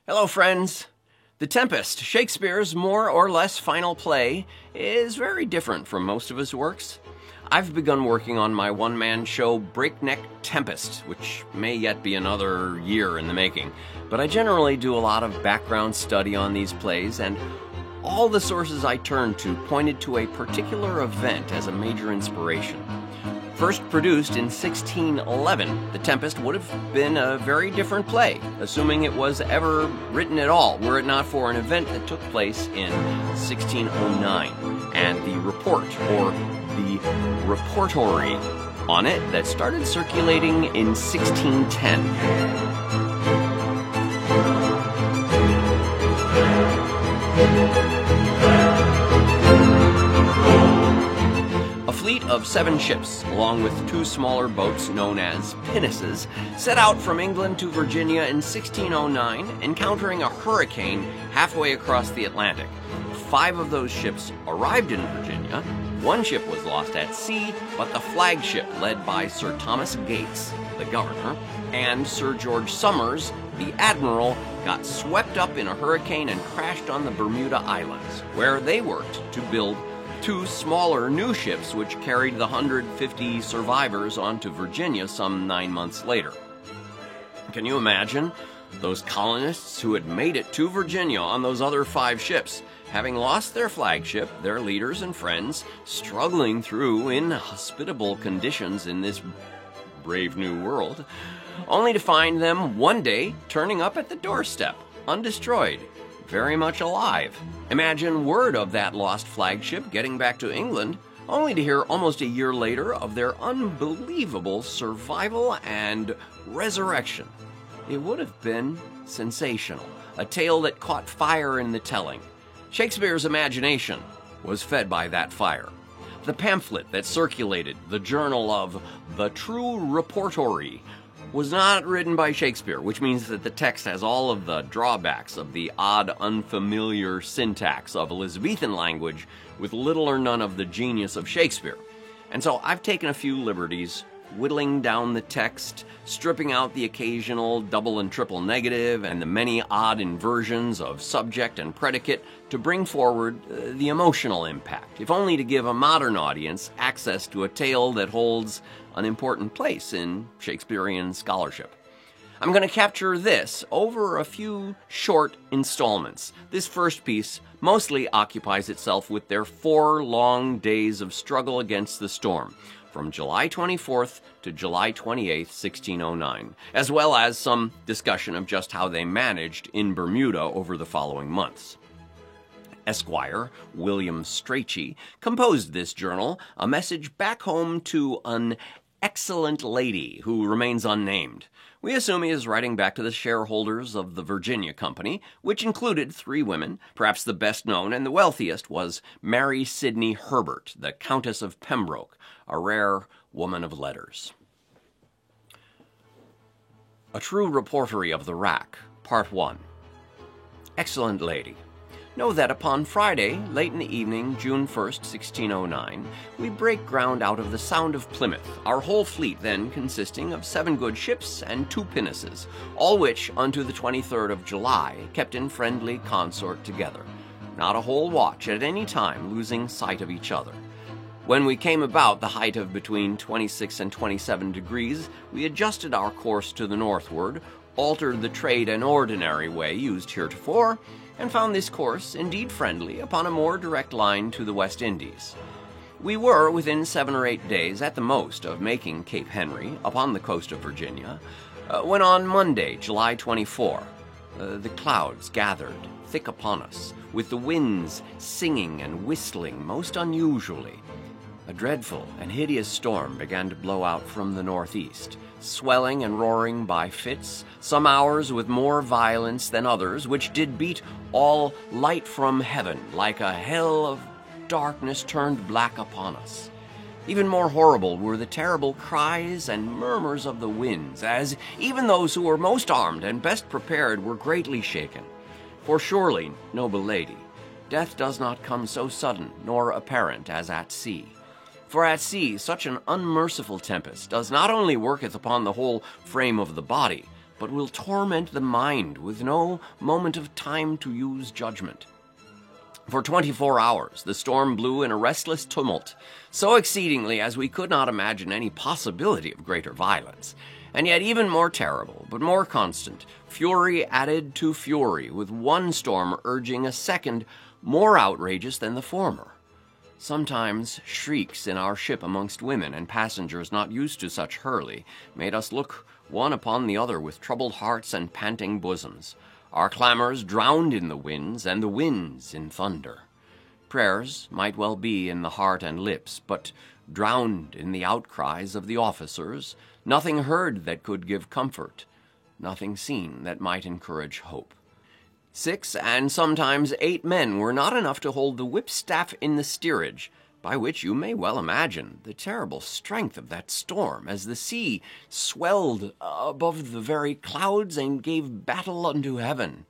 Hello, friends. The Tempest, Shakespeare's more or less final play, is very different from most of his works. I've begun working on my one-man show Breakneck Tempest, which may yet be another year in the making, but I generally do a lot of background study on these plays, and all the sources I turned to pointed to a particular event as a major inspiration. First produced in 1611, The Tempest would have been a very different play, assuming it was ever written at all, were it not for an event that took place in 1609, and the report, or the reportory, on it that started circulating in 1610. A fleet of 7 ships, along with 2 smaller boats known as pinnaces, set out from England to Virginia in 1609, encountering a hurricane halfway across the Atlantic. 5 of those ships arrived in Virginia. 1 ship was lost at sea, but the flagship, led by Sir Thomas Gates, the governor, and Sir George Somers, the admiral, got swept up in a hurricane and crashed on the Bermuda Islands, where they worked to build 2 smaller new ships which carried the 150 survivors onto Virginia some 9 months later. Can you imagine those colonists who had made it to Virginia on those other 5 ships, having lost their flagship, their leaders and friends, struggling through inhospitable conditions in this brave new world, only to find them one day turning up at the doorstep, undestroyed, very much alive. Imagine word of that lost flagship getting back to England, only to hear almost a year later of their unbelievable survival and resurrection. It would have been sensational, a tale that caught fire in the telling. Shakespeare's imagination was fed by that fire. The pamphlet that circulated, the journal of The True Reportory, was not written by Shakespeare, which means that the text has all of the drawbacks of the odd, unfamiliar syntax of Elizabethan language with little or none of the genius of Shakespeare. And so I've taken a few liberties, whittling down the text, stripping out the occasional double and triple negative and the many odd inversions of subject and predicate to bring forward the emotional impact, if only to give a modern audience access to a tale that holds an important place in Shakespearean scholarship. I'm going to capture this over a few short installments. This first piece mostly occupies itself with their 4 long days of struggle against the storm, from July 24th to July 28th, 1609, as well as some discussion of just how they managed in Bermuda over the following months. Esquire William Strachey composed this journal, a message back home to an excellent lady who remains unnamed. We assume he is writing back to the shareholders of the Virginia Company, which included 3 women. Perhaps the best known and the wealthiest was Mary Sidney Herbert, the Countess of Pembroke, a rare woman of letters. A True Reportory of the Rack, Part 1. Excellent lady, know that upon Friday, late in the evening, June 1st, 1609, we break ground out of the Sound of Plymouth, our whole fleet then consisting of 7 good ships and 2 pinnaces, all which unto the 23rd of July kept in friendly consort together, not a whole watch at any time losing sight of each other. When we came about the height of between 26 and 27 degrees, we adjusted our course to the northward, altered the trade and ordinary way used heretofore, and found this course indeed friendly upon a more direct line to the West Indies. We were within 7 or 8 days at the most of making Cape Henry upon the coast of Virginia, when on Monday, July 24, the clouds gathered thick upon us, with the winds singing and whistling most unusually. A dreadful and hideous storm began to blow out from the northeast, swelling and roaring by fits, some hours with more violence than others, which did beat all light from heaven, like a hell of darkness turned black upon us. Even more horrible were the terrible cries and murmurs of the winds, as even those who were most armed and best prepared were greatly shaken. For surely, noble lady, death does not come so sudden nor apparent as at sea. For at sea such an unmerciful tempest does not only worketh upon the whole frame of the body, but will torment the mind with no moment of time to use judgment. For 24 hours the storm blew in a restless tumult, so exceedingly as we could not imagine any possibility of greater violence, and yet even more terrible, but more constant, fury added to fury, with one storm urging a second more outrageous than the former. Sometimes shrieks in our ship amongst women and passengers not used to such hurly made us look one upon the other with troubled hearts and panting bosoms. Our clamors drowned in the winds, and the winds in thunder. Prayers might well be in the heart and lips, but drowned in the outcries of the officers, nothing heard that could give comfort, nothing seen that might encourage hope. 6 and sometimes 8 men were not enough to hold the whipstaff in the steerage, by which you may well imagine the terrible strength of that storm, as the sea swelled above the very clouds and gave battle unto heaven.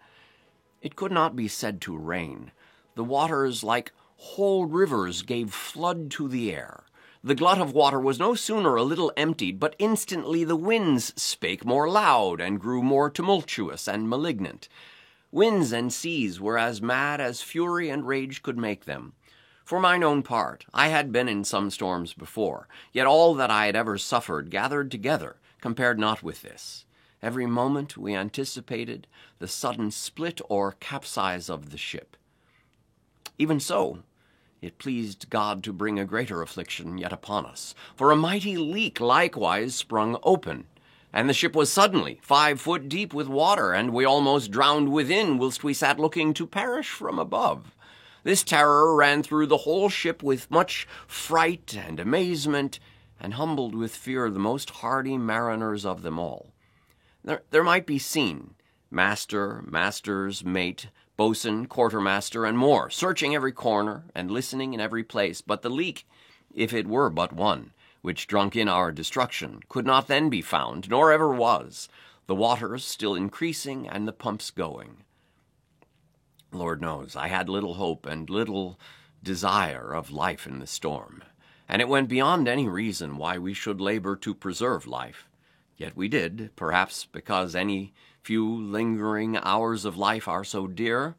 It could not be said to rain. The waters, like whole rivers, gave flood to the air. The glut of water was no sooner a little emptied, but instantly the winds spake more loud, and grew more tumultuous and malignant. Winds and seas were as mad as fury and rage could make them. For mine own part, I had been in some storms before, yet all that I had ever suffered gathered together compared not with this. Every moment we anticipated the sudden split or capsize of the ship. Even so, it pleased God to bring a greater affliction yet upon us, for a mighty leak likewise sprung open, and the ship was suddenly 5 foot deep with water, and we almost drowned within, whilst we sat looking to perish from above. This terror ran through the whole ship with much fright and amazement, and humbled with fear the most hardy mariners of them all. There might be seen master, masters, mate, boatswain, quartermaster, and more, searching every corner and listening in every place, but the leak, if it were but one, which drunk in our destruction, could not then be found, nor ever was, the waters still increasing and the pumps going. Lord knows, I had little hope and little desire of life in the storm, and it went beyond any reason why we should labor to preserve life. Yet we did, perhaps because any few lingering hours of life are so dear,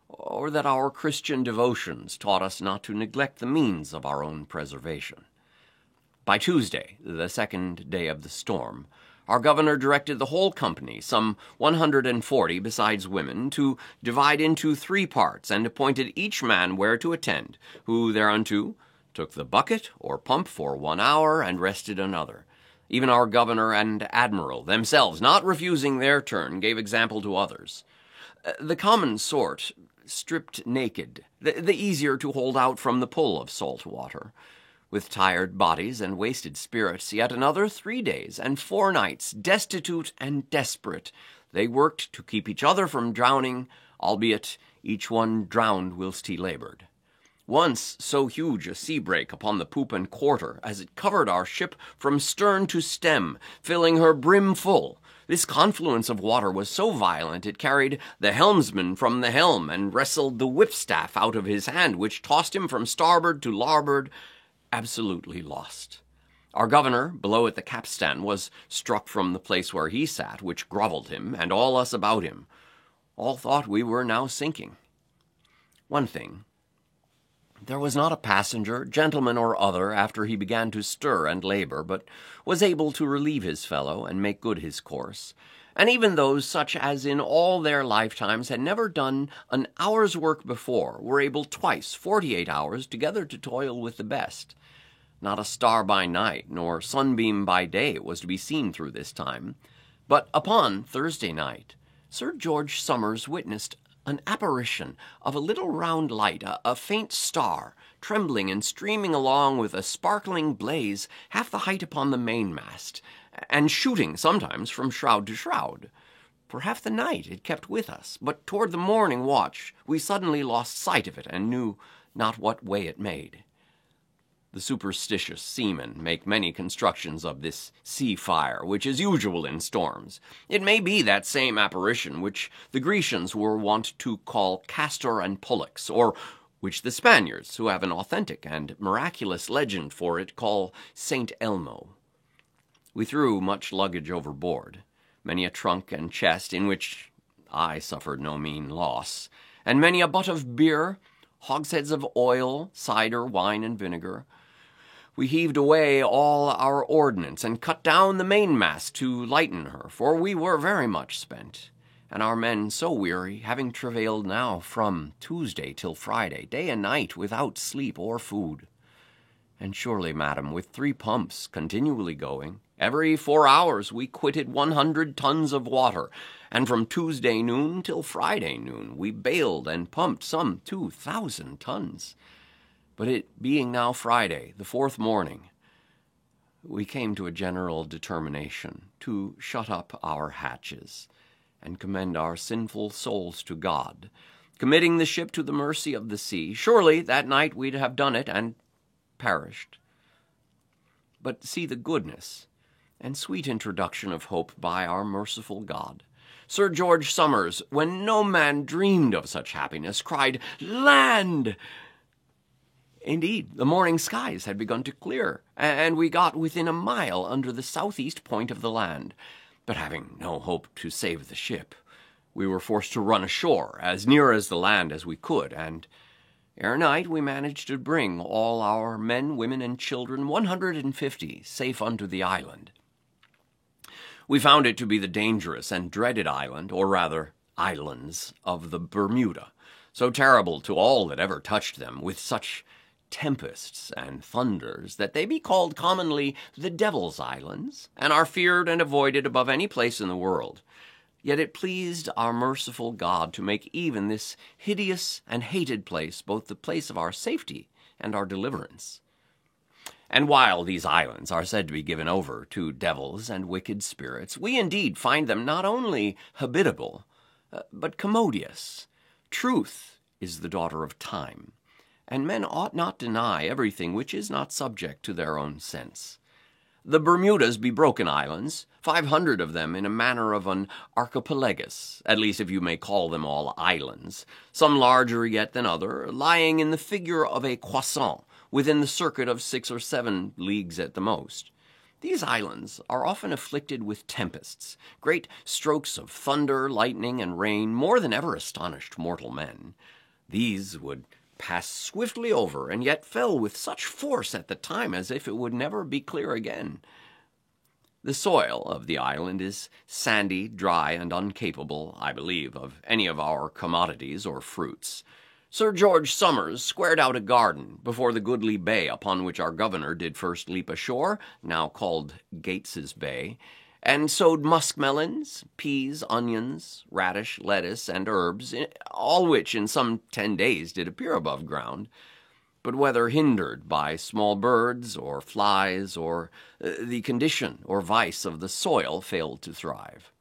or that our Christian devotions taught us not to neglect the means of our own preservation. By Tuesday, the 2nd day of the storm, our governor directed the whole company, some 140 besides women, to divide into 3 parts, and appointed each man where to attend, who thereunto took the bucket or pump for 1 hour, and rested another. Even our governor and admiral themselves, not refusing their turn, gave example to others. The common sort stripped naked, the easier to hold out from the pull of salt water. With tired bodies and wasted spirits, yet another 3 days and 4 nights, destitute and desperate, they worked to keep each other from drowning, albeit each one drowned whilst he labored. Once so huge a sea break upon the poop and quarter, as it covered our ship from stern to stem, filling her brim full. This confluence of water was so violent it carried the helmsman from the helm, and wrestled the whipstaff out of his hand, which tossed him from starboard to larboard, absolutely lost. Our governor, below at the capstan, was struck from the place where he sat, which grovelled him, and all us about him. All thought we were now sinking. One thing, there was not a passenger, gentleman or other, after he began to stir and labor, but was able to relieve his fellow and make good his course. And even those such as in all their lifetimes had never done an hour's work before were able twice 48 hours together to toil with the best. Not a star by night, nor sunbeam by day was to be seen through this time. But upon Thursday night, Sir George Somers witnessed an apparition of a little round light, a faint star, trembling and streaming along with a sparkling blaze half the height upon the mainmast, and shooting sometimes from shroud to shroud. For half the night it kept with us, but toward the morning watch we suddenly lost sight of it, and knew not what way it made. The superstitious seamen make many constructions of this sea fire, which is usual in storms. It may be that same apparition which the Grecians were wont to call Castor and Pollux, or which the Spaniards, who have an authentic and miraculous legend for it, call Saint Elmo. We threw much luggage overboard, many a trunk and chest in which I suffered no mean loss, and many a butt of beer, hogsheads of oil, cider, wine, and vinegar. We heaved away all our ordnance, and cut down the mainmast to lighten her, for we were very much spent, and our men so weary, having travailed now from Tuesday till Friday, day and night, without sleep or food. And surely, madam, with 3 pumps continually going, every 4 hours we quitted 100 tons of water, and from Tuesday noon till Friday noon we baled and pumped some 2,000 tons. But it being now Friday, the 4th morning, we came to a general determination to shut up our hatches and commend our sinful souls to God, committing the ship to the mercy of the sea. Surely that night we'd have done it and perished. But see the goodness and sweet introduction of hope by our merciful God. Sir George Somers, when no man dreamed of such happiness, cried, "Land!" Indeed, the morning skies had begun to clear, and we got within a mile under the southeast point of the land. But having no hope to save the ship, we were forced to run ashore as near as the land as we could, and ere night we managed to bring all our men, women, and children, 150, safe unto the island. We found it to be the dangerous and dreaded island, or rather islands, of the Bermuda, so terrible to all that ever touched them, with such tempests and thunders, that they be called commonly the Devil's Islands, and are feared and avoided above any place in the world. Yet it pleased our merciful God to make even this hideous and hated place both the place of our safety and our deliverance. And while these islands are said to be given over to devils and wicked spirits, we indeed find them not only habitable, but commodious. Truth is the daughter of time, and men ought not deny everything which is not subject to their own sense. The Bermudas be broken islands, 500 of them in a manner of an archipelagus, at least if you may call them all islands, some larger yet than other, lying in the figure of a croissant, within the circuit of 6 or 7 leagues at the most. These islands are often afflicted with tempests, great strokes of thunder, lightning, and rain, more than ever astonished mortal men. These would pass swiftly over, and yet fell with such force at the time as if it would never be clear again. The soil of the island is sandy, dry, and incapable, I believe, of any of our commodities or fruits. Sir George Somers squared out a garden before the goodly bay upon which our governor did first leap ashore, now called Gates's Bay, and sowed muskmelons, peas, onions, radish, lettuce, and herbs, all which in some 10 days did appear above ground, but whether hindered by small birds or flies or the condition or vice of the soil failed to thrive.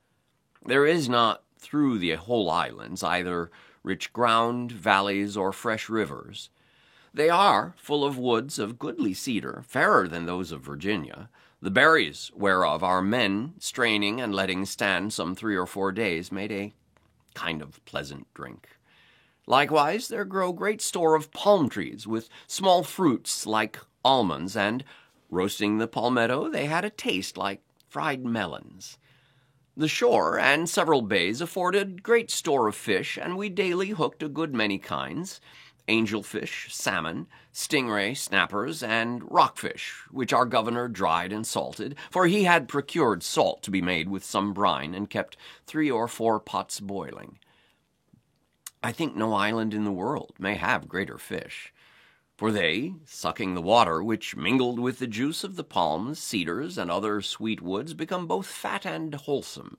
There is not through the whole islands either rich ground, valleys, or fresh rivers. They are full of woods of goodly cedar, fairer than those of Virginia, the berries whereof our men, straining and letting stand some 3 or 4 days, made a kind of pleasant drink. Likewise there grow great store of palm trees, with small fruits like almonds, and, roasting the palmetto, they had a taste like fried melons. The shore and several bays afforded great store of fish, and we daily hooked a good many kinds, angelfish, salmon, stingray, snappers, and rockfish, which our governor dried and salted, for he had procured salt to be made with some brine, and kept 3 or 4 pots boiling. I think no island in the world may have greater fish, for they, sucking the water, which mingled with the juice of the palms, cedars, and other sweet woods, become both fat and wholesome.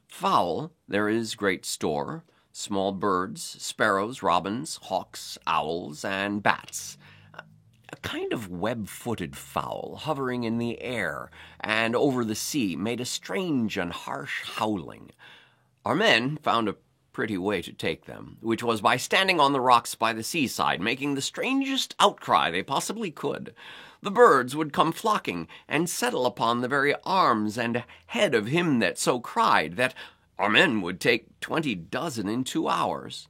Fowl there is great store, small birds, sparrows, robins, hawks, owls, and bats, a kind of web-footed fowl hovering in the air and over the sea made a strange and harsh howling. Our men found a pretty way to take them, which was by standing on the rocks by the seaside, making the strangest outcry they possibly could. The birds would come flocking and settle upon the very arms and head of him that so cried, that our men would take 20 dozen in 2 hours.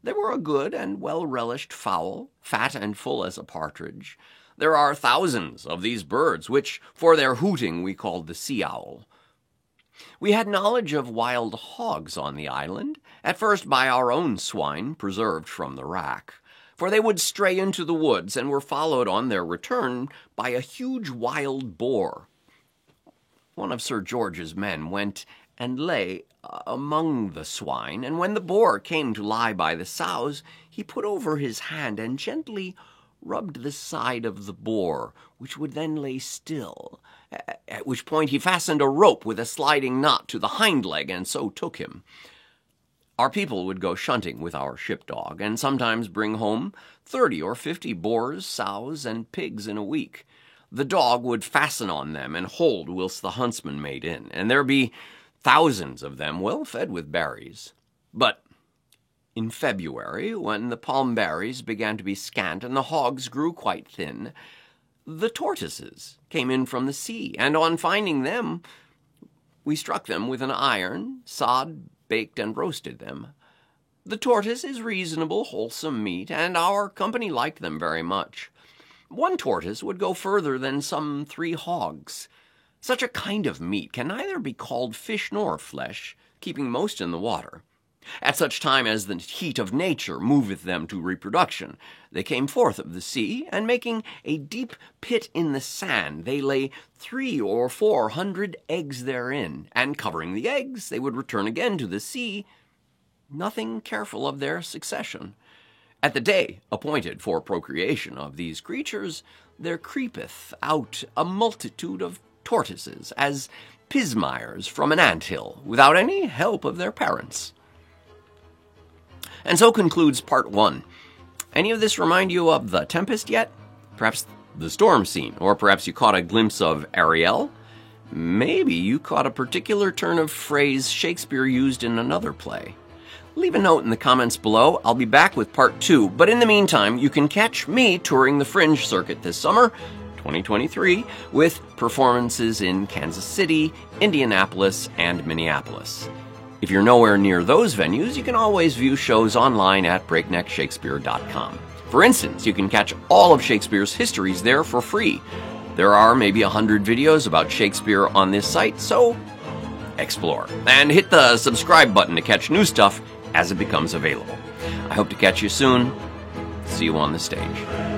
They were a good and well-relished fowl, fat and full as a partridge. There are thousands of these birds, which for their hooting we called the sea owl. We had knowledge of wild hogs on the island, at first by our own swine preserved from the rack, for they would stray into the woods and were followed on their return by a huge wild boar. One of Sir George's men went and lay among the swine, and when the boar came to lie by the sows, he put over his hand and gently rubbed the side of the boar, which would then lay still, at which point he fastened a rope with a sliding knot to the hind leg, and so took him. Our people would go shunting with our shipdog, and sometimes bring home 30 or 50 boars, sows, and pigs in a week. The dog would fasten on them and hold whilst the huntsman made in, and there be thousands of them well fed with berries. But in February, when the palm berries began to be scant and the hogs grew quite thin, the tortoises came in from the sea, and on finding them, we struck them with an iron, sod, baked, and roasted them. The tortoise is reasonable, wholesome meat, and our company liked them very much. One tortoise would go further than some 3 hogs. Such a kind of meat can neither be called fish nor flesh, keeping most in the water. At such time as the heat of nature moveth them to reproduction, they came forth of the sea, and making a deep pit in the sand, they lay 300 or 400 eggs therein, and covering the eggs, they would return again to the sea, nothing careful of their succession. At the day appointed for procreation of these creatures, there creepeth out a multitude of tortoises, as pismires from an ant-hill, without any help of their parents. And so concludes part 1. Any of this remind you of The Tempest yet? Perhaps the storm scene, or perhaps you caught a glimpse of Ariel? Maybe you caught a particular turn of phrase Shakespeare used in another play. Leave a note in the comments below. I'll be back with part 2, but in the meantime, you can catch me touring the Fringe circuit this summer, 2023, with performances in Kansas City, Indianapolis, and Minneapolis. If you're nowhere near those venues, you can always view shows online at breakneckshakespeare.com. For instance, you can catch all of Shakespeare's histories there for free. There are maybe 100 videos about Shakespeare on this site, so explore. And hit the subscribe button to catch new stuff as it becomes available. I hope to catch you soon. See you on the stage.